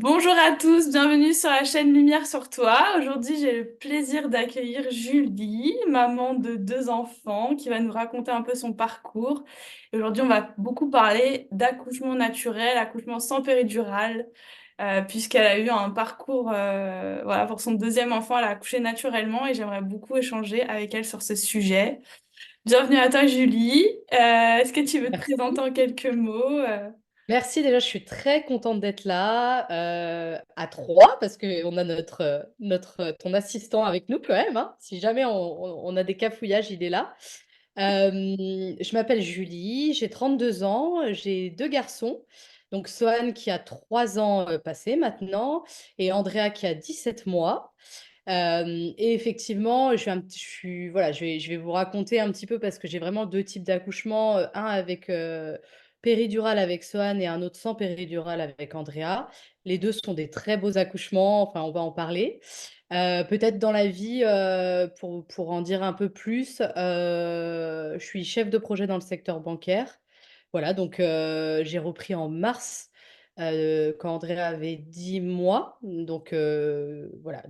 Bonjour à tous, bienvenue sur la chaîne Lumière sur toi. Aujourd'hui, j'ai le plaisir d'accueillir Julie, maman de deux enfants, qui va nous raconter un peu son parcours. Et aujourd'hui, on va beaucoup parler d'accouchement naturel, accouchement sans péridurale, puisqu'elle a eu un parcours, voilà, pour son deuxième enfant, elle a accouché naturellement et j'aimerais beaucoup échanger avec elle sur ce sujet. Bienvenue à toi, Julie. Est-ce que tu veux te Merci. présenter en quelques mots? Merci, déjà, je suis très contente d'être là à trois parce qu'on a ton assistant avec nous quand même, hein. Si jamais on a des cafouillages, il est là. Je m'appelle Julie, j'ai 32 ans, j'ai deux garçons. Donc Sohan qui a 3 ans passés maintenant et Andrea qui a 17 mois. Et effectivement, voilà, je vais vous raconter un petit peu parce que j'ai vraiment deux types d'accouchements, un avec péridurale avec Sohan et un autre sans péridurale avec Andrea. Les deux sont des très beaux accouchements, enfin, on va en parler. Peut-être dans la vie, pour en dire un peu plus, je suis chef de projet dans le secteur bancaire. Voilà, donc j'ai repris en mars, quand Andrea avait 10 mois. Donc voilà,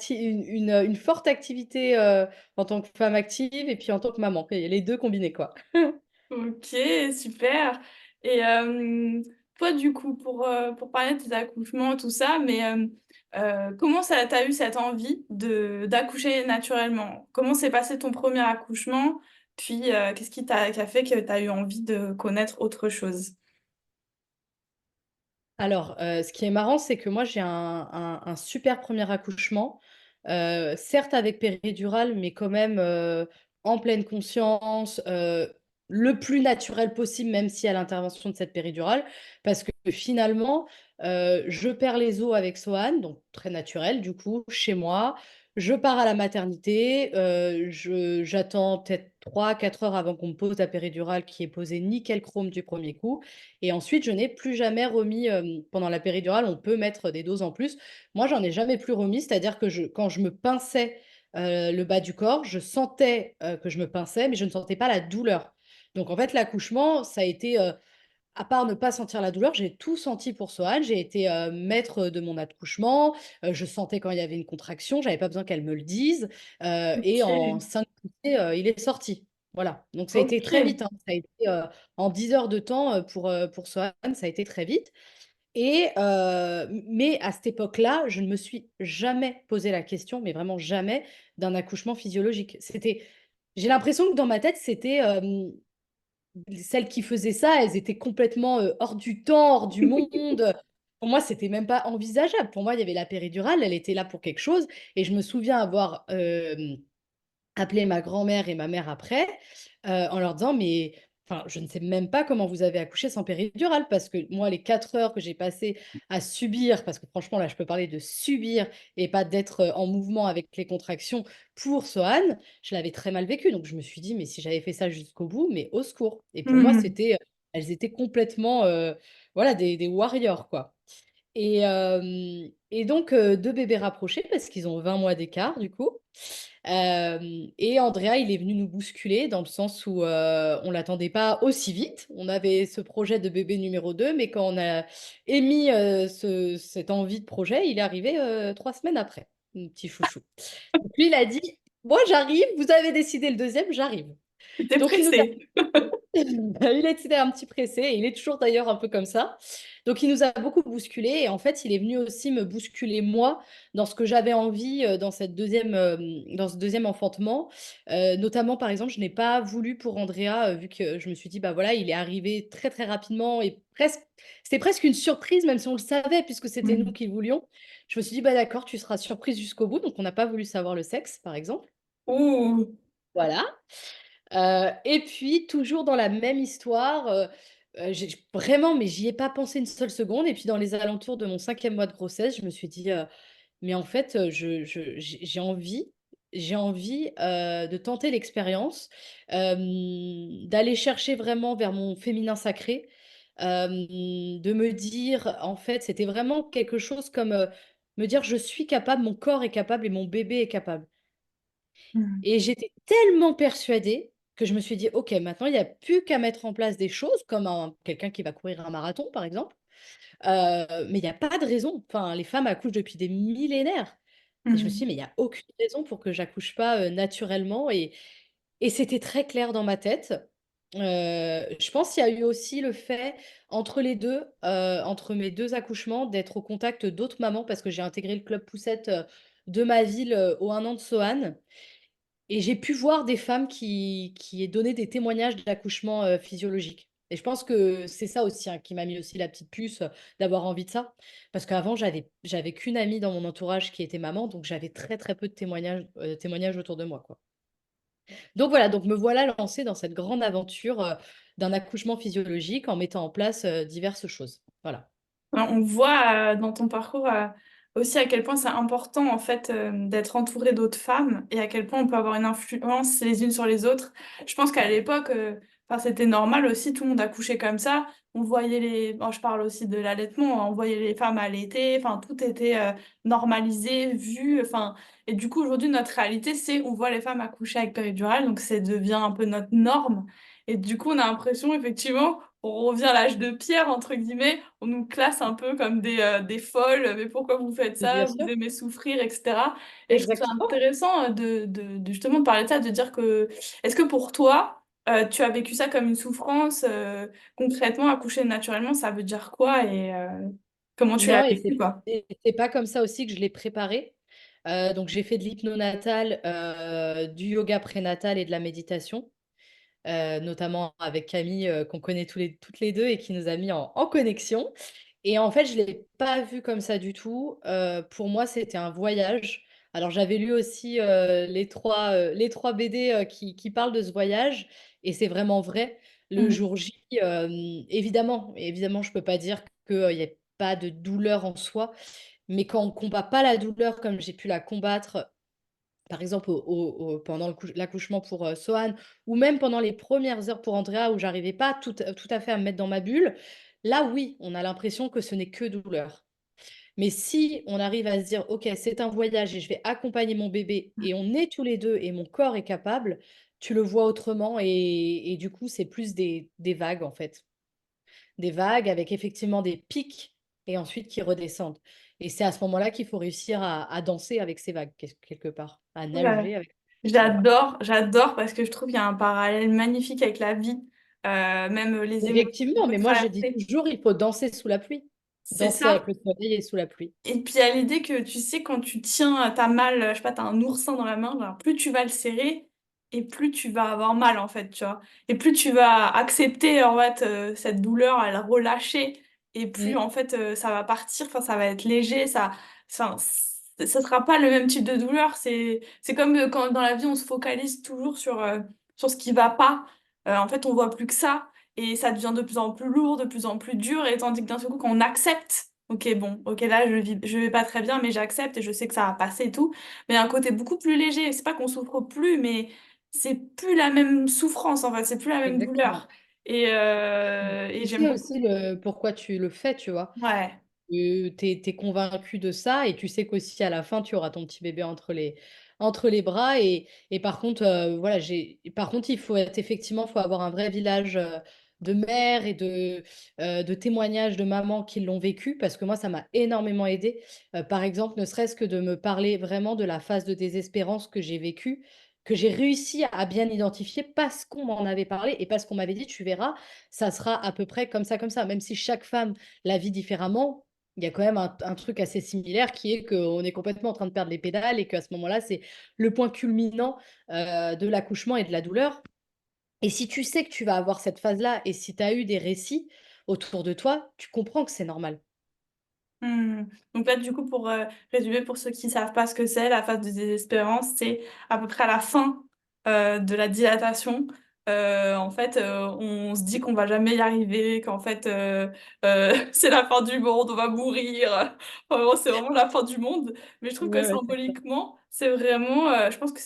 une forte activité en tant que femme active et puis en tant que maman, et les deux combinés, quoi. Ok, super. Et toi, du coup, pour parler de tes accouchements, tout ça, mais comment ça t'as eu cette envie d'accoucher naturellement? Comment s'est passé ton premier accouchement? Puis, qu'est-ce qui a fait que tu as eu envie de connaître autre chose? Alors, ce qui est marrant, c'est que moi, j'ai un super premier accouchement, certes avec péridurale, mais quand même en pleine conscience, le plus naturel possible, même si à l'intervention de cette péridurale, parce que finalement, je perds les os avec Sohan, donc très naturel, du coup, chez moi. Je pars à la maternité, j'attends peut-être 3 4 heures avant qu'on me pose la péridurale qui est posée nickel chrome du premier coup. Et ensuite, je n'ai plus jamais remis, pendant la péridurale, on peut mettre des doses en plus. Moi, j'en ai jamais plus remis, c'est-à-dire que quand je me pinçais le bas du corps, je sentais que je me pinçais, mais je ne sentais pas la douleur. Donc, en fait, l'accouchement, ça a été, à part ne pas sentir la douleur, j'ai tout senti pour Sohan. J'ai été maître de mon accouchement. Je sentais quand il y avait une contraction, j'avais pas besoin qu'elle me le dise. Et en Ok, 5 minutes, il est sorti. Voilà. Donc, ça a été très ok. vite, hein. Ça a été en 10 heures de temps pour Sohan, ça a été très vite. Mais à cette époque-là, je ne me suis jamais posé la question, mais vraiment jamais, d'un accouchement physiologique. J'ai l'impression que dans ma tête, c'était celles qui faisaient ça, elles étaient complètement hors du temps, hors du monde. Pour moi, c'était même pas envisageable. Pour moi, il y avait la péridurale, elle était là pour quelque chose. Et je me souviens avoir appelé ma grand-mère et ma mère après, en leur disant: «Mais enfin, je ne sais même pas comment vous avez accouché sans péridurale». Parce que moi, les 4 heures que j'ai passées à subir, parce que franchement, là, je peux parler de subir et pas d'être, en mouvement avec les contractions pour Sohan, je l'avais très mal vécu. Donc je me suis dit: «Mais si j'avais fait ça jusqu'au bout, mais au secours». Et pour moi, Hmm. c'était, elles étaient complètement, voilà, des warriors, quoi. Et donc 2 bébés rapprochés parce qu'ils ont 20 mois d'écart, du coup. Et Andrea, il est venu nous bousculer dans le sens où, on l'attendait pas aussi vite. On avait ce projet de bébé numéro 2, mais quand on a émis, cette envie de projet, il est arrivé, 3 semaines après, mon petit chouchou. Donc lui, il a dit: «Moi, j'arrive, vous avez décidé le deuxième, j'arrive». T'es Donc il nous a pressée. il était un petit pressé, et il est toujours d'ailleurs un peu comme ça. Donc il nous a beaucoup bousculé, et en fait, il est venu aussi me bousculer moi dans ce que j'avais envie, dans ce deuxième enfantement. Notamment, par exemple, je n'ai pas voulu pour Andrea, vu que je me suis dit: «Bah, voilà, il est arrivé très, très rapidement», et c'était presque une surprise, même si on le savait puisque c'était nous Hmm. qui le voulions. Je me suis dit: «Bah, d'accord, tu seras surprise jusqu'au bout», donc on n'a pas voulu savoir le sexe, par exemple. Ouh. Voilà. Et puis toujours dans la même histoire, j'ai vraiment, mais j'y ai pas pensé une seule seconde, et puis dans les alentours de mon 5e mois de grossesse, je me suis dit: «Mais en fait, j'ai envie, de tenter l'expérience, d'aller chercher vraiment vers mon féminin sacré». De me dire, en fait, c'était vraiment quelque chose comme, me dire: «Je suis capable, mon corps est capable et mon bébé est capable». Hmm. Et j'étais tellement persuadée que je me suis dit: «OK, maintenant il y a plus qu'à mettre en place des choses», comme quelqu'un qui va courir un marathon, par exemple. Mais il n'y a pas de raison. Enfin, les femmes accouchent depuis des millénaires. Et je me suis dit, Mhm. mais il n'y a aucune raison pour que j'accouche pas naturellement. Et c'était très clair dans ma tête. Je pense qu'il y a eu aussi le fait, entre les deux, entre mes deux accouchements, d'être au contact d'autres mamans, parce que j'ai intégré le club poussette de ma ville au 1 an de Soane. Et j'ai pu voir des femmes qui aient donné des témoignages d'accouchement physiologique. Et je pense que c'est ça aussi hein, qui m'a mis aussi la petite puce d'avoir envie de ça. Parce qu'avant, j'avais qu'une amie dans mon entourage qui était maman, donc j'avais très très peu de témoignages autour de moi, quoi. Donc voilà, donc me voilà lancée dans cette grande aventure d'un accouchement physiologique en mettant en place diverses choses. Voilà. On voit dans ton parcours aussi à quel point c'est important en fait d'être entouré d'autres femmes et à quel point on peut avoir une influence les unes sur les autres. Je pense qu'à l'époque, enfin, c'était normal aussi, tout le monde accouchait comme ça. On voyait bon, je parle aussi de l'allaitement, hein, on voyait les femmes allaiter, enfin tout était normalisé, vu. Enfin, et du coup aujourd'hui notre réalité c'est on voit les femmes accoucher avec péridurale, donc ça devient un peu notre norme. Et du coup on a l'impression effectivement on revient à l'âge de pierre, entre guillemets, on nous classe un peu comme des folles, mais pourquoi vous faites Mais bien ça, vous sûr, aimez souffrir, etc. Et je trouve ça exactement. intéressant justement de parler de ça, de dire que, est-ce que pour toi, tu as vécu ça comme une souffrance, concrètement, accoucher naturellement, ça veut dire quoi et comment tu l'as Non, et vécu, quoi? c'est pas comme ça aussi que je l'ai préparé. Donc j'ai fait de l'hypnonatal, du yoga prénatal et de la méditation. Notamment avec Camille, qu'on connaît toutes les deux et qui nous a mis en connexion. Et en fait, je ne l'ai pas vu comme ça du tout. Pour moi, c'était un voyage. Alors, j'avais lu aussi les trois BD qui parlent de ce voyage, et c'est vraiment vrai. Le Mhm. jour J, évidemment, je ne peux pas dire qu'il n'y a pas de douleur en soi, mais quand on ne combat pas la douleur comme j'ai pu la combattre par exemple, pendant l'accouchement pour Sohan, ou même pendant les premières heures pour Andrea, où j'arrivais pas tout à fait à me mettre dans ma bulle, là, oui, on a l'impression que ce n'est que douleur. Mais si on arrive à se dire, OK, c'est un voyage et je vais accompagner mon bébé, et on est tous les deux et mon corps est capable, tu le vois autrement, et du coup, c'est plus des vagues, en fait. Des vagues avec effectivement des pics et ensuite qui redescendent. Et c'est à ce moment-là qu'il faut réussir à danser avec ces vagues, quelque part, à Ouais. nager avec ces vagues. J'adore parce que je trouve qu'il y a un parallèle magnifique avec la vie, même les émotions qu'on Effectivement, peut mais moi je dis traverser. toujours, il faut danser sous la pluie. C'est Danser avec ça. le soleil et sous la pluie. Et puis, il y a l'idée que tu sais, quand tu tiens, t'as mal, je sais pas, t'as un oursin dans la main, genre, plus tu vas le serrer et plus tu vas avoir mal, en fait, tu vois. Et plus tu vas accepter, en fait, cette douleur, à la relâcher, et plus, Mm, en fait, ça va partir, enfin, ça va être léger, enfin, ça sera pas le même type de douleur. C'est comme quand dans la vie, on se focalise toujours sur ce qui va pas. En fait, on voit plus que ça, et ça devient de plus en plus lourd, de plus en plus dur, et tandis que d'un seul coup, quand on accepte, ok, bon, ok, là, je vais pas très bien, mais j'accepte et je sais que ça va passer et tout. Mais il y a un côté beaucoup plus léger. C'est pas qu'on souffre plus, mais c'est plus la même souffrance, en fait. C'est plus la même douleur. exactement. Et Tu j'aime sais beaucoup. aussi pourquoi tu le fais, tu vois. Ouais. Tu es convaincu de ça et tu sais qu'aussi à la fin, tu auras ton petit bébé entre les bras. Et par contre, voilà, par contre, il faut être effectivement, faut avoir un vrai village de mères et de témoignages de mamans qui l'ont vécu parce que moi, ça m'a énormément aidé. Par exemple, ne serait-ce que de me parler vraiment de la phase de désespérance que j'ai vécue, que j'ai réussi à bien identifier parce qu'on m'en avait parlé et parce qu'on m'avait dit, tu verras, ça sera à peu près comme ça, même si chaque femme la vit différemment. Il y a quand même un truc assez similaire qui est qu'on est complètement en train de perdre les pédales et qu'à ce moment-là, c'est le point culminant de l'accouchement et de la douleur. Et si tu sais que tu vas avoir cette phase-là et si tu as eu des récits autour de toi, tu comprends que c'est normal. Hmm. Donc là, du coup, pour résumer, pour ceux qui savent pas ce que c'est, la phase de désespérance, c'est à peu près à la fin de la dilatation. En fait, on se dit qu'on va jamais y arriver, qu'en fait, c'est la fin du monde, on va mourir. Vraiment, c'est vraiment la fin du monde. Mais je trouve que Ouais, ouais, c'est ça. symboliquement, c'est vraiment, je pense que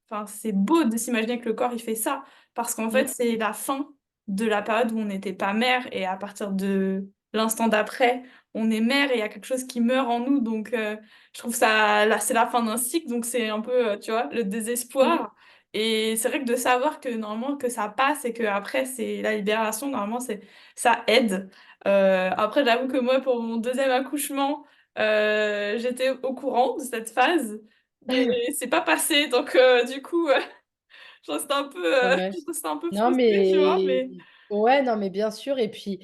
enfin, c'est beau de s'imaginer que le corps, il fait ça. Parce qu'en fait, Mm. c'est la fin de la période où on n'était pas mère et à partir de l'instant d'après, on est mère et il y a quelque chose qui meurt en nous. Donc, je trouve ça, là, c'est la fin d'un cycle. Donc, c'est un peu, tu vois, le Mm. désespoir. Et c'est vrai que de savoir que normalement que ça passe et que après c'est la libération, normalement c'est ça aide. Après, j'avoue que moi pour mon deuxième accouchement, j'étais au courant de cette phase, mais c'est pas passé, donc du coup, je restais un peu, Ouais. je restais un peu Non, frustrée, tu vois, mais mais ouais, non, mais bien sûr. Et puis,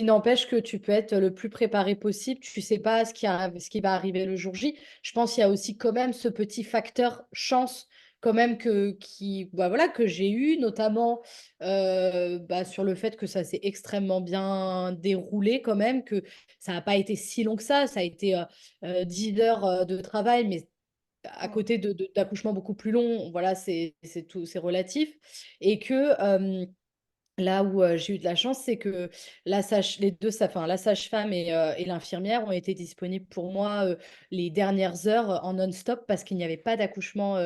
n'empêche que tu peux être le plus préparé possible. Tu sais pas ce qui va arriver le jour J. Je pense qu'il y a aussi quand même ce petit facteur chance, quand même, bah, voilà, que j'ai eu, notamment bah, sur le fait que ça s'est extrêmement bien déroulé, quand même, que ça n'a pas été si long que ça. Ça a été 10 heures de travail, mais à côté d'accouchements beaucoup plus longs, voilà, c'est tout, c'est relatif. Et que là où j'ai eu de la chance, c'est que les deux, enfin, la sage-femme et l'infirmière ont été disponibles pour moi les dernières heures en non-stop parce qu'il n'y avait pas d'accouchement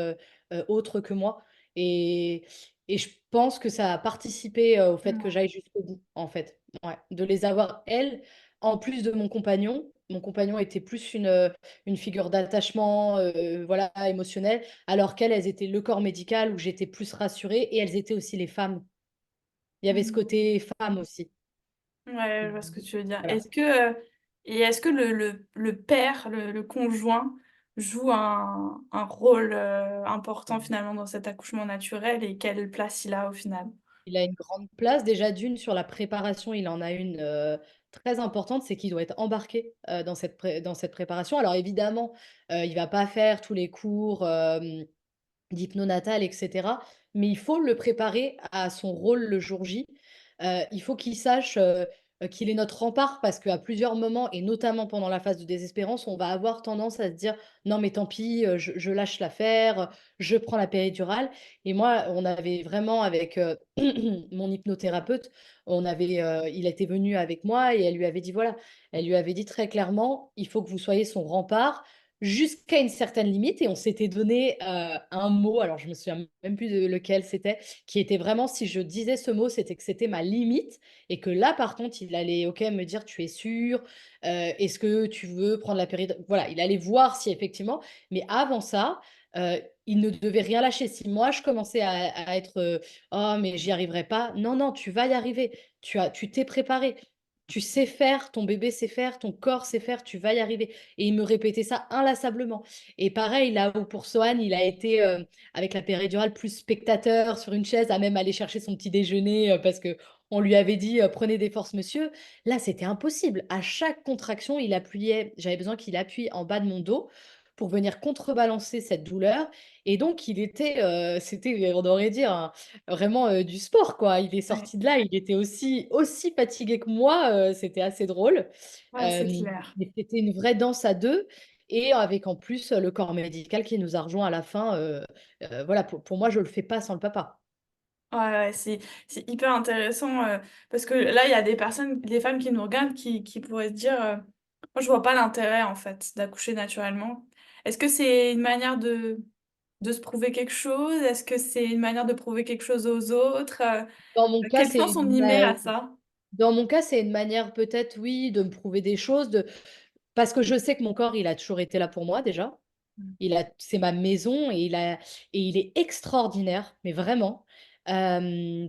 autre que moi. Et, et je pense que ça a participé au fait que ouais. j'aille jusqu'au bout, en fait. Ouais, de les avoir, elles, en plus de mon compagnon. Mon compagnon était plus une figure d'attachement, voilà, émotionnel, alors qu'elles, elles étaient le corps médical où j'étais plus rassurée et elles étaient aussi les femmes. Il y avait ce Mm. côté femme aussi. Ouais, je vois ce que tu veux dire. Voilà. Est-ce que le père, le conjoint, joue un rôle important finalement dans cet accouchement naturel et quelle place il a au final? Il a une grande place. Déjà d'une sur la préparation, il en a une, très importante, c'est qu'il doit être embarqué, dans cette préparation. Alors évidemment, il va pas faire tous les cours, d'hypnonatal et cetera, mais il faut le préparer à son rôle le jour J. Il faut qu'il sache, qu'il est notre rempart parce qu'à plusieurs moments et notamment pendant la phase de désespérance, on va avoir tendance à se dire: «Non mais tant pis, je lâche l'affaire, je prends la péridurale». Et moi, on avait vraiment avec, mon hypnothérapeute, il était venu avec moi et elle lui avait dit voilà, elle lui avait dit très clairement: «Il faut que vous soyez son rempart jusqu'à une certaine limite». Et on s'était donné, un mot, alors je me souviens même plus de lequel c'était, qui était vraiment si je disais ce mot, c'était que c'était ma limite et que là, par contre, il allait, OK, me dire: «Tu es sûre? Est-ce que tu veux prendre la périd», voilà, il allait voir si effectivement, mais avant ça, il ne devait rien lâcher. Si moi je commençais à être, «Oh mais j'y arriverai pas», non, non, tu vas y arriver. Tu t'es préparé. Tu sais faire, ton bébé sait faire, ton corps sait faire, tu vas y arriver. Et il me répétait ça inlassablement. Et pareil, là où pour Sohan, il a été, avec la péridurale, plus spectateur sur une chaise, à même aller chercher son petit déjeuner, parce que on lui avait dit: «Prenez des forces monsieur». Là, c'était impossible. À chaque contraction, j'avais besoin qu'il appuie en bas de mon dos pour venir contrebalancer cette douleur. Et donc il était, c'était, on aurait dit vraiment, du sport, quoi. Il est Ouais, sorti de là, il était aussi fatigué que moi, c'était assez drôle. ouais, c'est Hem, clair. mais c'était une vraie danse à 2 et avec en plus, le corps médical qui nous a rejoints à la fin, voilà, pour moi, je le fais pas sans le papa. Ouais, ouais, c'est hyper intéressant, parce que là, il y a des personnes, des femmes qui nous regardent qui pourraient se dire, «Moi, je vois pas l'intérêt, en fait, d'accoucher naturellement». Est-ce que c'est une manière de se prouver quelque chose? Est-ce que c'est une manière de prouver quelque chose aux autres? Dans mon cas, Quel c'est sens on une y met ma à ça? Dans mon cas, c'est une manière peut-être, oui, de me prouver des choses, parce que je sais que mon corps, il a toujours été là pour moi déjà. Mmh. C'est ma maison et il est extraordinaire, mais vraiment,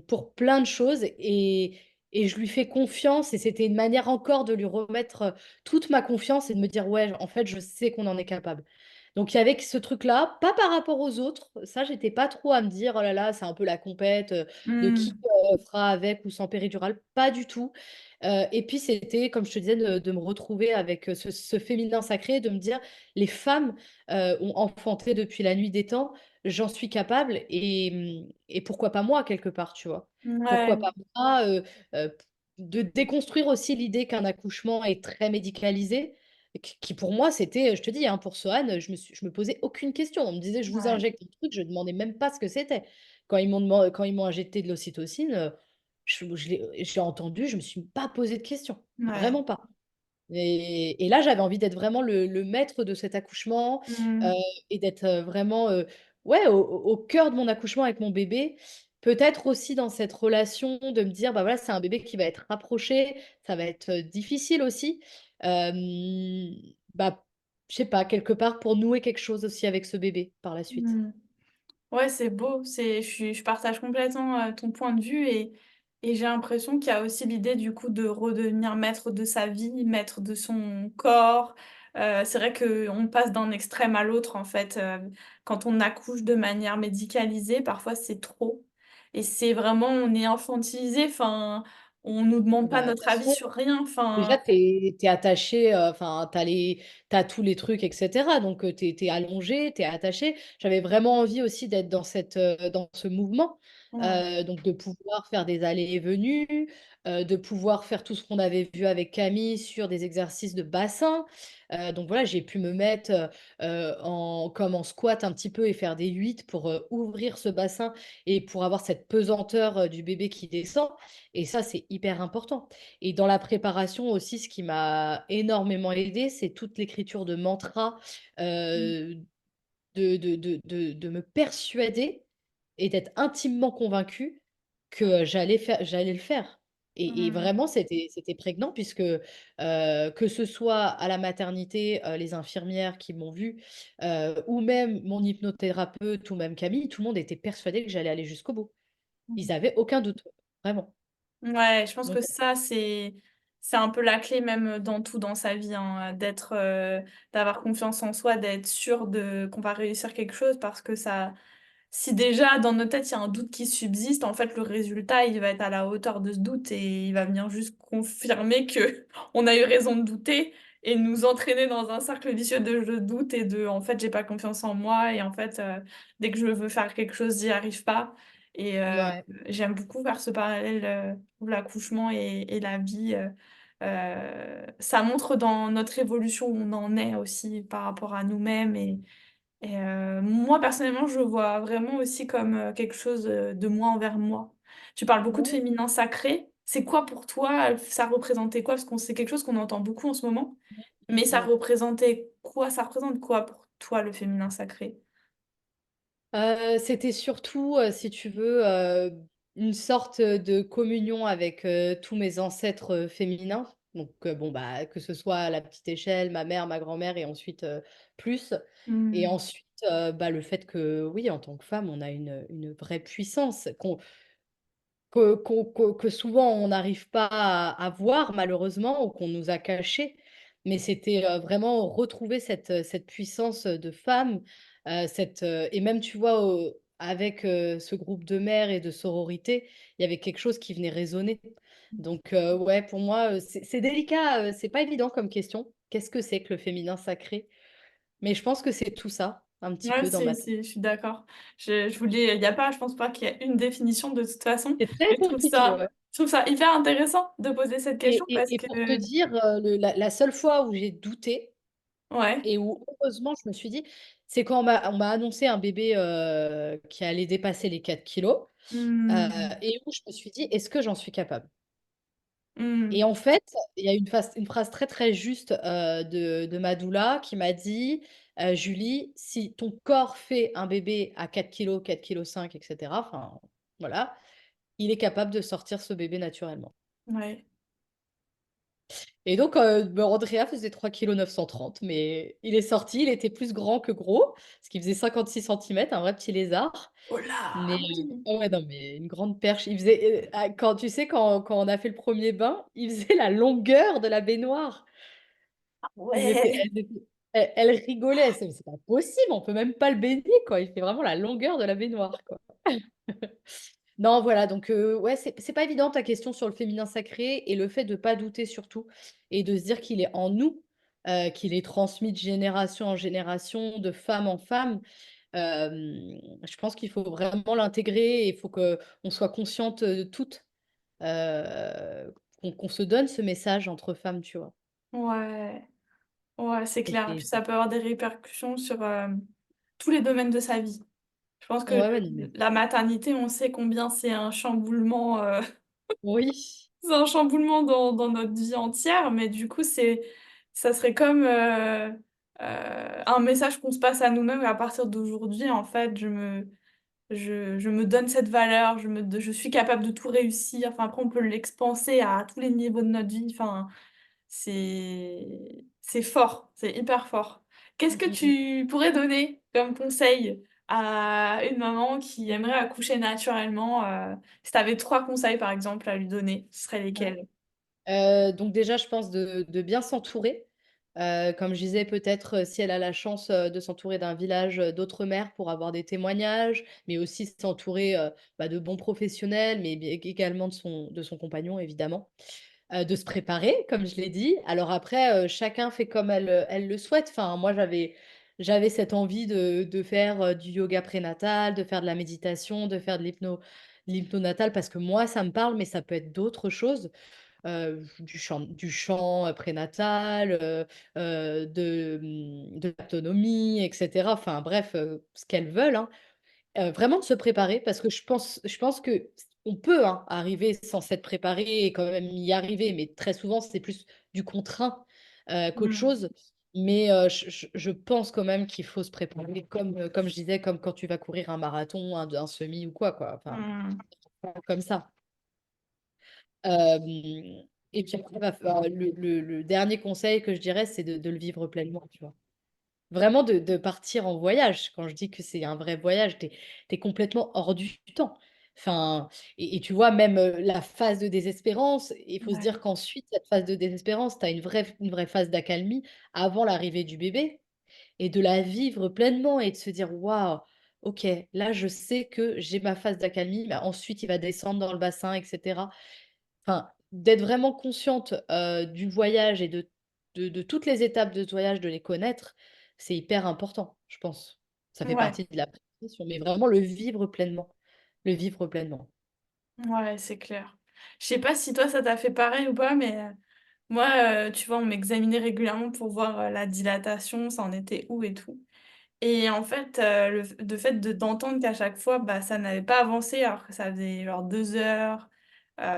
pour plein de choses et je lui fais confiance et c'était une manière encore de lui remettre, toute ma confiance et de me dire: «Ouais, en fait, je sais qu'on en est capable». Donc il y avait ce truc-là, pas par rapport aux autres, ça j'étais pas trop à me dire: «Oh là là, c'est un peu la compète, de qui, Mmh. fera avec ou sans péridurale», pas du tout. Et puis c'était, comme je te disais, de me retrouver avec, ce féminin sacré, de me dire: «Les femmes, ont enfanté depuis la nuit des temps, j'en suis capable et pourquoi pas moi quelque part», tu vois? Pourquoi Ouais, pas moi, de déconstruire aussi l'idée qu'un accouchement est très médicalisé, qui pour moi c'était, je te dis, hein, pour Sohan, je me posais aucune question. On me disait: «Je vous ouais, injecte un truc», je demandais même pas ce que c'était. Quand ils m'ont injecté de l'ocytocine, j'ai entendu, je me suis pas posé de questions, ouais. vraiment pas. Et là, j'avais envie d'être vraiment le maître de cet accouchement, heu, Mmh. et d'être, vraiment, ouais, au cœur de mon accouchement avec mon bébé. Peut-être aussi dans cette relation de me dire: «Bah, voilà, c'est un bébé qui va être rapproché, ça va être, difficile aussi». Bah, je sais pas, quelque part pour nouer quelque chose aussi avec ce bébé par la suite. Mmh. Ouais, c'est beau, je partage complètement ton point de vue et j'ai l'impression qu'il y a aussi l'idée du coup de redevenir maître de sa vie, maître de son corps. C'est vrai qu'on passe d'un extrême à l'autre en fait. Quand on accouche de manière médicalisée, parfois c'est trop. Et c'est vraiment, on est infantilisé, enfin, on nous demande pas Bah, notre avis sur rien. Enfin, déjà, tu es attaché, enfin, tu as tous les trucs et cetera, donc tu es allongé, tu es attaché. J'avais vraiment envie aussi d'être dans ce mouvement, ouais. donc de pouvoir faire des allées et venues, de pouvoir faire tout ce qu'on avait vu avec Camille sur des exercices de bassin. Donc voilà, j'ai pu me mettre, comme en squat un petit peu et faire des 8 pour, ouvrir ce bassin et pour avoir cette pesanteur, du bébé qui descend et ça, c'est hyper important. Et dans la préparation aussi, ce qui m'a énormément aidée, c'est toute l'écriture de mantras, Mmh. heu, de me persuader et d'être intimement convaincue que j'allais le faire. Et Mmh. vraiment, c'était prégnant puisque, que ce soit à la maternité, les infirmières qui m'ont vue, ou même mon hypnothérapeute ou même Camille, tout le monde était persuadé que j'allais aller jusqu'au bout. Mmh. Ils avaient aucun doute, vraiment. Ouais, je pense Donc que ça, c'est un peu la clé même dans tout dans sa vie, hein, d'avoir confiance en soi, d'être sûr de qu'on va réussir quelque chose parce que ça si déjà dans notre tête, il y a un doute qui subsiste, en fait, le résultat, il va être à la hauteur de ce doute et il va venir juste confirmer que on a eu raison de douter et nous entraîner dans un cercle vicieux de je doute et de en fait, j'ai pas confiance en moi et en fait, dès que je veux faire quelque chose, j'y arrive pas et ouais. j'aime beaucoup faire ce parallèle, où l'accouchement et la vie, ça montre dans notre évolution où on en est aussi par rapport à nous-mêmes et moi, personnellement, je le vois vraiment aussi comme, quelque chose, de moi envers moi. Tu parles beaucoup de Ouais. féminin sacré. C'est quoi pour toi, ça représentait quoi? Parce qu'on c'est quelque chose qu'on entend beaucoup en ce moment, Mmh mais ça mh. représentait quoi? Ça représente quoi pour toi, le féminin sacré? C'était surtout, si tu veux, une sorte, de communion avec, tous mes ancêtres, féminins. Donc, bon, bah, que ce soit à la petite échelle, ma mère, ma grand-mère et ensuite, plus. Et Mmh. ensuite, bah, le fait que oui, en tant que femme, on a une vraie puissance que souvent on n'arrive pas à voir malheureusement ou qu'on nous a caché. Mais c'était, vraiment retrouver cette puissance, de femme, et même tu vois, avec, ce groupe de mères et de sororité, il y avait quelque chose qui venait résonner. Donc, ouais, pour moi, c'est délicat, c'est pas évident comme question. Qu'est-ce que c'est que le féminin sacré? Mais je pense que c'est tout ça, un petit Ouais, peu dans ma tête. je suis d'accord. Je voulais il y a pas je pense pas qu'il y ait une définition de toute façon, C'est très mais compliqué, ouais. je trouve ça hyper intéressant de poser cette question parce Et que pour te dire, la seule fois où j'ai douté ouais. et où heureusement je me suis dit, c'est quand on m'a annoncé un bébé, qui allait dépasser les 4 kilogrammes, Mmh. et où je me suis dit: «Est-ce que j'en suis capable?» Mmh. Et en fait, il y a une phrase très, très juste, de ma doula qui m'a dit: «Julie, si ton corps fait un bébé à 4 kilogrammes, 4,5 kilogrammes et cetera, enfin voilà, il est capable de sortir ce bébé naturellement». Ouais. Et donc, Andrea faisait 3,930 kilogrammes, mais il est sorti, il était plus grand que gros, parce qu'il faisait 56 centimètres, un vrai petit lézard. Oh là! Mais, Ah oui! ah ouais, non, mais une grande perche. Il faisait, quand tu sais, quand on a fait le premier bain, il faisait la longueur de la baignoire. Elles étaient Ouais! elles étaient elles rigolaient, «C'est pas possible, on peut même pas le baigner, quoi, il fait vraiment la longueur de la baignoire, quoi». Non, voilà, donc ouais, c'est pas évident ta question sur le féminin sacré et le fait de pas douter surtout et de se dire qu'il est en nous, qu'il est transmis de génération en génération, de femme en femme. Je pense qu'il faut vraiment l'intégrer et il faut qu'on soit consciente, toutes, qu'on se donne ce message entre femmes, tu vois? Ouais, ouais, c'est Et clair. Puis c'est ça peut avoir des répercussions sur, tous les domaines de sa vie. Je pense que ouais, ouais, non, mais la maternité, on sait combien c'est un chamboulement, oui. c'est un chamboulement dans notre vie entière, mais du coup, ça serait comme, un message qu'on se passe à nous-mêmes et à partir d'aujourd'hui, en fait, je me donne cette valeur, je suis capable de tout réussir. Enfin, après, on peut l'expanser à tous les niveaux de notre vie. Enfin, c'est fort, c'est hyper fort. Qu'est-ce Mmh, que mmh mh. tu pourrais donner comme conseil à une maman qui aimerait accoucher naturellement, si tu avais 3 conseils, par exemple, à lui donner, ce seraient lesquels? Donc déjà, je pense de bien s'entourer. Comme je disais, peut-être, si elle a la chance, de s'entourer d'un village, d'autres mères pour avoir des témoignages, mais aussi s'entourer, bah, de bons professionnels, mais bien également de son compagnon évidemment. De se préparer, comme je l'ai dit. Alors après, chacun fait comme elle le souhaite. Enfin, moi, j'avais cette envie de faire, du yoga prénatal, de faire de la méditation, de faire de l'hypno natale parce que moi, ça me parle, mais ça peut être d'autres choses. Du chant, prénatal, de l'autonomie et cetera. Enfin bref, ce qu'elles veulent, hein. Vraiment de se préparer parce que je pense que on peut, hein, arriver sans s'être préparé et quand même y arriver, mais très souvent, c'est plus du contraint, qu'autre Mmh. chose. Mais je pense quand même qu'il faut se préparer comme je disais, comme quand tu vas courir un marathon, un semi ou quoi, enfin, Mmh. comme ça. Hem et puis après, va falloir le dernier conseil que je dirais, c'est de le vivre pleinement, tu vois? Vraiment de partir en voyage. Quand je dis que c'est un vrai voyage, tu es complètement hors du temps. Enfin et tu vois même, la phase de désespérance, il faut se Ouais. dire qu'ensuite cette phase de désespérance, tu as une vraie phase d'accalmie avant l'arrivée du bébé et de la vivre pleinement et de se dire: «Waouh, OK, là je sais que j'ai ma phase d'accalmie, mais ensuite il va descendre dans le bassin» et cetera. Enfin, d'être vraiment consciente, du voyage et de toutes les étapes de ce voyage, de les connaître, c'est hyper important, je pense. Ça fait Ouais. partie de la préparation, mais vraiment le vivre pleinement, le vivre pleinement. Ouais, c'est clair. Je sais pas si toi ça t'a fait pareil ou pas, mais moi, tu vois, on m'examinait régulièrement pour voir, la dilatation, ça en était où et tout. Et en fait, le fait d'entendre qu'à chaque fois, bah, ça n'avait pas avancé alors que ça faisait genre 2 heures,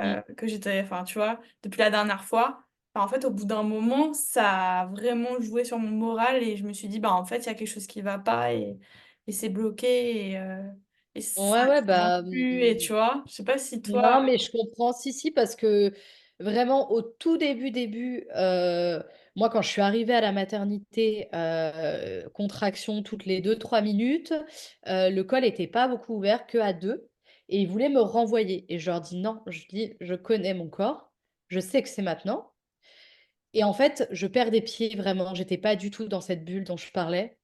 Mmh. que j'étais enfin, tu vois, depuis la dernière fois, bah, en fait, au bout d'un moment, ça a vraiment joué sur mon moral et je me suis dit: «Bah, en fait, il y a quelque chose qui va pas et c'est bloqué et Ouais, ouais, ça avance bah, plus» et tu vois? Je sais pas si toi non, mais je comprends. Si, si, parce que vraiment au tout début, moi quand je suis arrivée à la maternité, contraction toutes les 2 3 minutes, le col était pas beaucoup ouvert, qu'à 2 et ils voulaient me renvoyer et je leur dis: «Non», je dis: «Je connais mon corps, je sais que c'est maintenant» et en fait, je perds des pieds vraiment, j'étais pas du tout dans cette bulle dont je parlais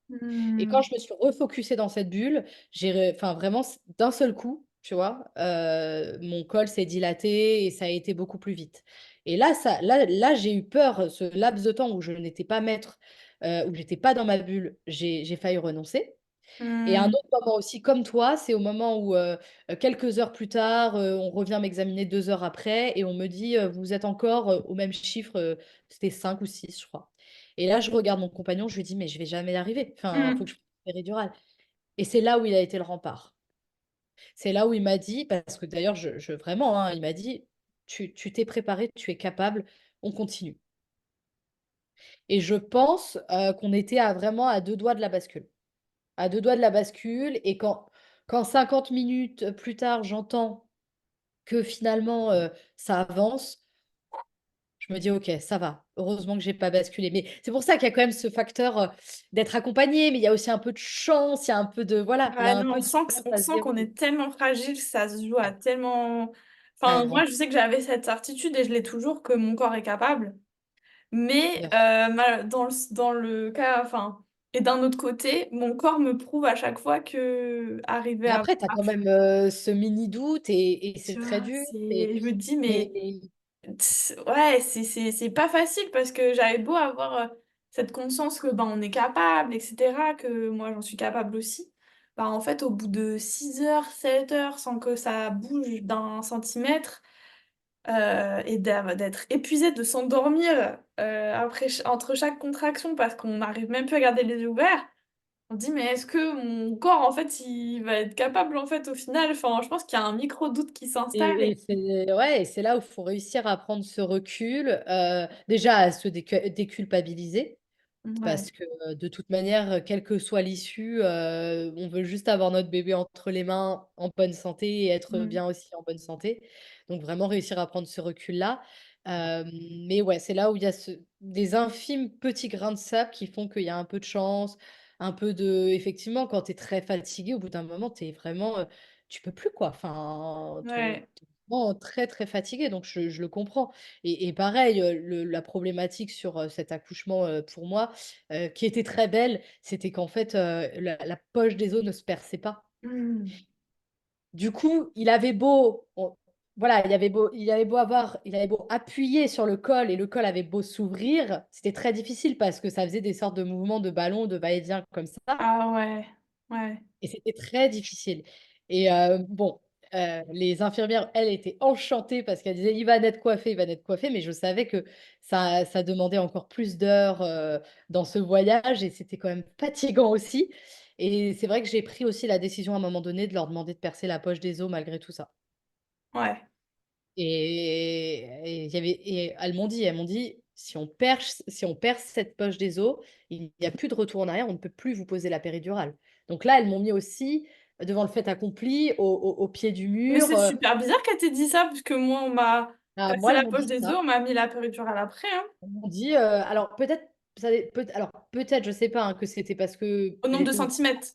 et quand mmh, je me suis refocusée dans cette bulle, j'ai re enfin vraiment d'un seul coup, tu vois? Mon col s'est dilaté et ça a été beaucoup plus vite et là, j'ai eu peur, ce laps de temps où je n'étais pas maître, où j'étais pas dans ma bulle, j'ai failli renoncer et un mmh, autre moment aussi comme toi, c'est au moment où, quelques heures plus tard, on revient m'examiner 2 heures après et on me dit: «Vous êtes encore, au même chiffre», c'était 5 ou 6 je crois et là, je regarde mon compagnon, je lui dis: «Mais je vais jamais y arriver, enfin, faut mmh, que je fasse une péridurale» et c'est là où il a été le rempart. C'est là où il m'a dit parce que d'ailleurs je vraiment, hein, il m'a dit: «Tu t'es préparé, tu es capable, on continue» et je pense, qu'on était à vraiment à 2 doigts de la bascule. À 2 doigts de la bascule et quand 50 minutes plus tard, j'entends que finalement, ça avance, je me dis: «OK, ça va, heureusement que j'ai pas basculé». Mais c'est pour ça qu'il y a quand même ce facteur, d'être accompagné, mais il y a aussi un peu de chance, il y a un peu de voilà, il y ouais, a un non, peu de comment on ça se sent qu'on déroule. est tellement fragile, ça se joue à tellement enfin, moi, Carrément, je sais que j'avais cette certitude et je l'ai toujours que mon corps est capable. Mais bien sûr. mal dans le cas enfin et d'un autre côté, mon corps me prouve à chaque fois qu'arriver Mais à après tu as quand même, ce mini doute et c'est tu très vois? dur C'est je me dis: mais «Mais ouais, c'est pas facile» parce que j'avais beau avoir, cette conscience que, ben, on est capable et cetera, que moi j'en suis capable aussi. Bah, en fait, au bout de 6 heures, 7 heures sans que ça bouge d'un centimètre, et d'être épuisé, de s'endormir, après entre chaque contraction parce qu'on n'arrive même plus à garder les yeux ouverts. On dit: «Mais est-ce que mon corps, en fait, il va être capable, en fait, au final?» Enfin, je pense qu'il y a un micro doute qui s'installe et et c'est ouais et c'est là où il faut réussir à prendre ce recul, déjà à se déculpabiliser. ouais. Parce que, de toute manière, quelle que soit l'issue, on veut juste avoir notre bébé entre les mains en bonne santé et être Mmh. bien aussi en bonne santé. Donc vraiment réussir à prendre ce recul-là. Mais ouais, c'est là où il y a des infimes petits grains de sable qui font qu'il y a un peu de chance, un peu de effectivement, quand tu es très fatigué, au bout d'un moment, tu es vraiment, tu peux plus quoi. Enfin, Ouais. tu es vraiment très, très fatigué, donc je le comprends et pareil, le la problématique sur, cet accouchement, pour moi, qui était très belle, c'était qu'en fait, la poche des os ne se perçait pas. Mmh. Du coup, il avait beau on voilà, il avait beau appuyer sur le col et le col avait beau s'ouvrir, c'était très difficile parce que ça faisait des sortes de mouvements de ballon, de va-et-vient comme ça Ah ouais, ouais. et c'était très difficile et bon, les infirmières, elles, étaient enchantées parce qu'elles disaient: «Il va naître coiffé, il va naître coiffé», mais je savais que ça demandait encore plus d'heures, dans ce voyage et c'était quand même fatigant aussi et c'est vrai que j'ai pris aussi la décision à un moment donné de leur demander de percer la poche des os malgré tout ça Ouais. et il y avait et elles m'ont dit: Si on perce cette poche des os, il n'y a plus de retour en arrière, on ne peut plus vous poser la péridurale». Donc là, elles m'ont mis aussi devant le fait accompli, au pied du Mais mur, c'est super bizarre qu'elle t'ait dit ça, parce que moi, on m'a bah, passé moi, elles la m'ont poche dit des os, ça. on m'a mis la péridurale après, hein. Elles m'ont dit, alors peut-être ça dé peut alors peut-être, je sais pas, hein, que c'était parce qu'elle Au nombre de était au centimètres.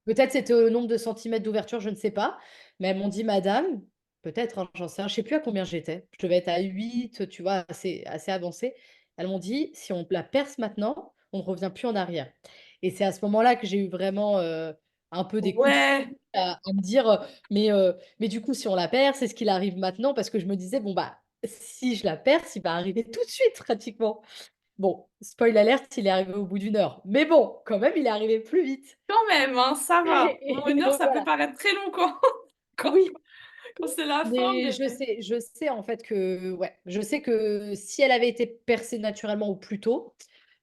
peut-être c'était au nombre de centimètres d'ouverture, je ne sais pas, mais elles m'ont dit: «Madame», peut-être, hein, j'en sais rien, je sais plus à combien j'étais. Je devais être à 8, tu vois, assez avancé. Elles m'ont dit: «Si on la perce maintenant, on ne revient plus en arrière» et c'est à ce moment-là que j'ai eu vraiment, un peu des coups de fou Ouais, à me dire, mais du coup, si on la perce, est-ce qu'il arrive maintenant?» parce que je me disais: «Bon, bah, si je la perce, il va arriver tout de suite pratiquement». Bon, spoil alert, il est arrivé au bout d'une heure, mais bon, quand même, il est arrivé plus vite quand même, hein, ça va. Bon, et 1 heure, donc ça peut voilà. paraître très long quand quand Oui, quand c'est la fin, mais mais je sais en fait que ouais, je sais que si elle avait été percée naturellement ou plus tôt,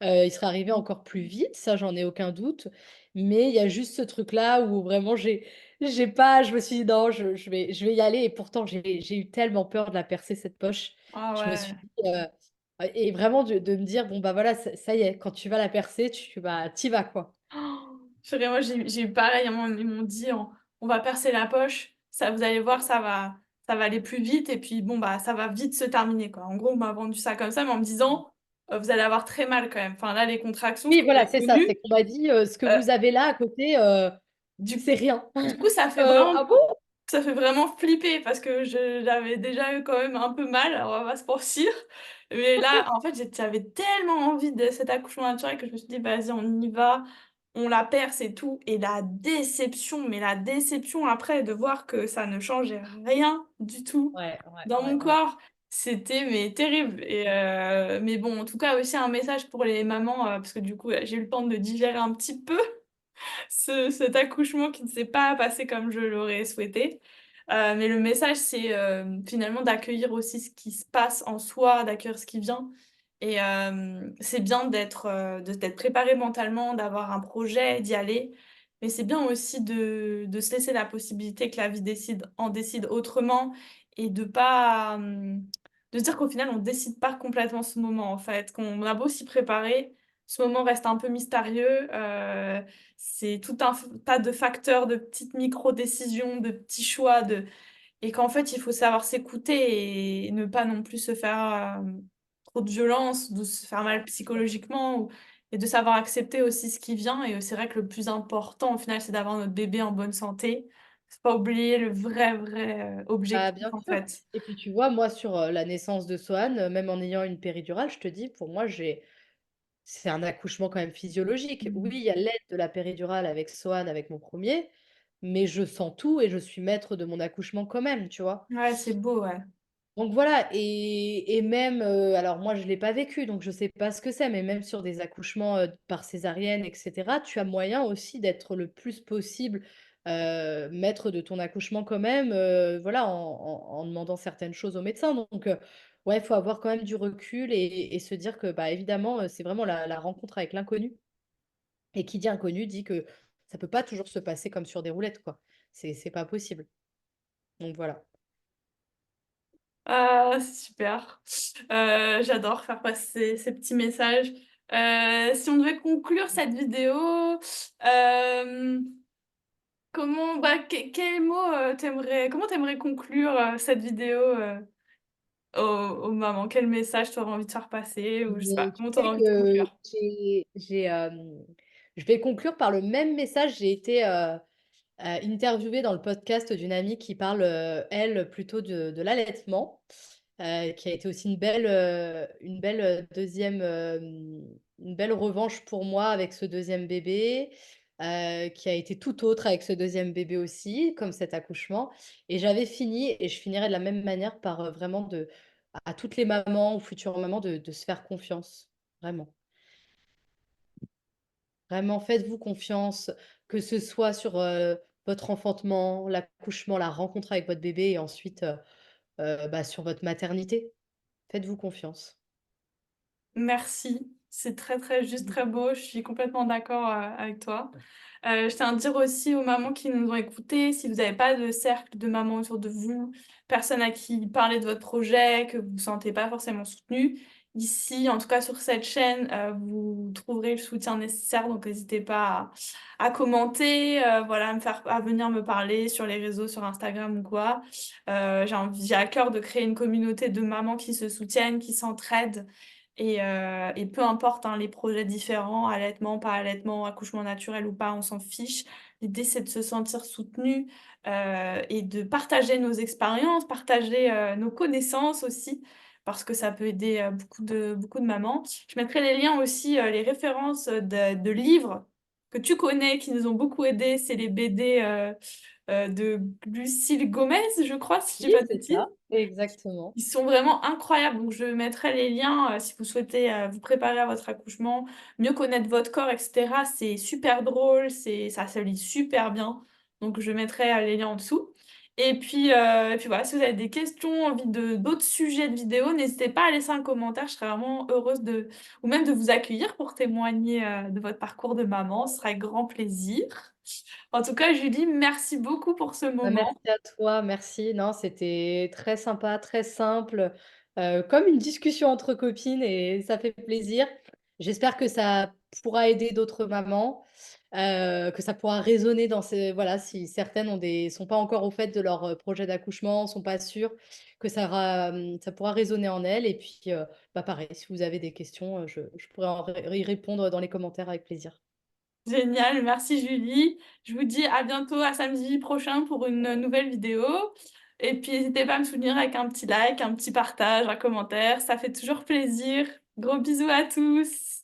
il serait arrivé encore plus vite, ça j'en ai aucun doute. Mais il y a juste ce truc-là où vraiment j'ai pas je me suis dit: «Non, je vais y aller» et pourtant j'ai eu tellement peur de la percer cette poche. ah Je me ouais. suis dit, et vraiment de me dire: «Bon bah voilà, ça y est, quand tu vas la percer, tu y vas quoi». Purée, moi, j'ai eu pareil, à un moment, ils m'ont dit: «On va percer la poche, ça vous allez voir, ça va aller plus vite et puis bon, bah, ça va vite se terminer», quoi. En gros, on m'a vendu ça comme ça, mais en me disant: Vous allez avoir très mal quand même. Enfin là, les contractions, Oui, c'est voilà, c'est ça, c'est connu». qu'on m'a dit, «Ce que Heu, vous avez là à côté, du c'est rien». du coup, ça fait vraiment «Ah bon?» ça fait vraiment flipper parce que j'avais déjà eu quand même un peu mal, on va pas se mentir. Mais là, en fait, j'avais tellement envie de cet accouchement naturel que je me suis dit: «Vas-y, on y va, on la perce et tout» et la déception, mais la déception après de voir que ça ne changeait rien du tout Ouais, ouais, dans ouais, mon ouais. corps, c'était mais terrible et mais bon, en tout cas aussi un message pour les mamans, parce que du coup, j'ai eu le temps de digérer un petit peu cet accouchement qui ne s'est pas passé comme je l'aurais souhaité. Mais le message, c'est, finalement d'accueillir aussi ce qui se passe en soi, d'accueillir ce qui vient et c'est bien d'être préparé mentalement, d'avoir un projet, d'y aller. Mais c'est bien aussi de se laisser la possibilité que la vie décide autrement et de se dire qu'au final, on décide pas complètement ce moment, en fait. Qu'on a beau s'y préparer, ce moment reste un peu mystérieux, c'est tout un f tas de facteurs, de petites micro-décisions, de petits choix, et qu'en fait, il faut savoir s'écouter et ne pas non plus se faire, trop de violence, de se faire mal psychologiquement et de savoir accepter aussi ce qui vient et c'est vrai que le plus important, au final, c'est d'avoir notre bébé en bonne santé. Faut pas oublier le vrai, Ah objectif, bien en sûr fait. et puis tu vois, moi sur, la naissance de Soham, même en ayant une péridurale, je te dis, pour moi, c'est un accouchement quand même physiologique. Oui, Mmh. il y a l'aide de la péridurale avec Soham, avec mon premier, mais je sens tout et je suis maître de mon accouchement quand même, tu vois? Ouais, c'est beau, ouais. Donc voilà et même, alors moi je l'ai pas vécu donc je sais pas ce que c'est, mais même sur des accouchements, par césarienne et cetera, tu as moyen aussi d'être le plus possible, maître de ton accouchement quand même, voilà, en demandant certaines choses au médecin donc ouais, il faut avoir quand même du recul et se dire que, bah, évidemment, c'est vraiment la rencontre avec l'inconnu et qui dit inconnu dit que ça peut pas toujours se passer comme sur des roulettes, quoi. C'est pas possible donc voilà. Ah, c'est super. J'adore faire passer ces petits messages. Si on devait conclure cette vidéo, hem, quel mot, comment t'aimerais conclure, cette vidéo, aux mamans? Quel message tu aurais envie de faire passer ou je sais pas, Mais tu comment tu aurais sais envie de que conclure? j'ai, Je vais conclure par le même message. J'ai été, interviewée dans le podcast d'une amie qui parle, elle, plutôt de l'allaitement, qui a été aussi une belle 2e, une belle revanche pour moi avec ce deuxième bébé, qui a été tout autre avec ce deuxième bébé aussi, comme cet accouchement. Et j'avais fini et je finirai de la même manière par, vraiment à toutes les mamans ou futures mamans de se faire confiance, vraiment. Vraiment, faites-vous confiance, que ce soit sur, votre enfantement, l'accouchement, la rencontre avec votre bébé et ensuite, bah, sur votre maternité. Faites-vous confiance. Merci, c'est très, très juste, Mmh. très beau, je suis complètement d'accord, avec toi. Je tiens à dire aussi aux mamans qui nous ont écoutées, si vous n'avez pas de cercle de mamans autour de vous, personne à qui parler de votre projet, que vous ne vous sentez pas forcément soutenu, ici, en tout cas sur cette chaîne, vous trouverez le soutien nécessaire, donc n'hésitez pas à commenter, voilà, à venir me parler sur les réseaux, sur Instagram ou quoi. J'ai à cœur de créer une communauté de mamans qui se soutiennent, qui s'entraident et peu importe, hein, les projets différents, allaitement, pas allaitement, accouchement naturel ou pas, on s'en fiche. L'idée, c'est de se sentir soutenu, et de partager nos expériences, partager, nos connaissances aussi, parce que ça peut aider, beaucoup de mamans. Je mettrai les liens aussi, les références, de livres que tu connais, qui nous ont beaucoup aidés. C'est les BD, de Lucille Gomez, je crois, si je dis Oui, pas de c'est bêtises. ça, exactement. Ils sont vraiment incroyables, donc je mettrai les liens, si vous souhaitez, vous préparer à votre accouchement, mieux connaître votre corps et cetera. C'est super drôle, ça se lit super bien, donc je mettrai, les liens en dessous et puis voilà, si vous avez des questions, envie de d'autres sujets de vidéos, n'hésitez pas à laisser un commentaire, je serais vraiment heureuse de ou même de vous accueillir pour témoigner, de votre parcours de maman, ce sera avec grand plaisir. En tout cas, Julie, merci beaucoup pour ce Bah, moment. merci à toi, merci. Non, c'était très sympa, très simple, comme une discussion entre copines et ça fait plaisir. J'espère que ça pourra aider d'autres mamans, que ça pourra résonner dans ces voilà, si certaines sont pas encore au fait de leur, projet d'accouchement, sont pas sûres, que ça pourra résonner en elles et puis, bah, pareil, si vous avez des questions, je pourrais y répondre dans les commentaires avec plaisir. Génial, merci Julie. Je vous dis à bientôt, à samedi prochain pour une nouvelle vidéo. Et puis n'hésitez pas à me soutenir avec un petit like, un petit partage, un commentaire, ça fait toujours plaisir. Gros bisous à tous.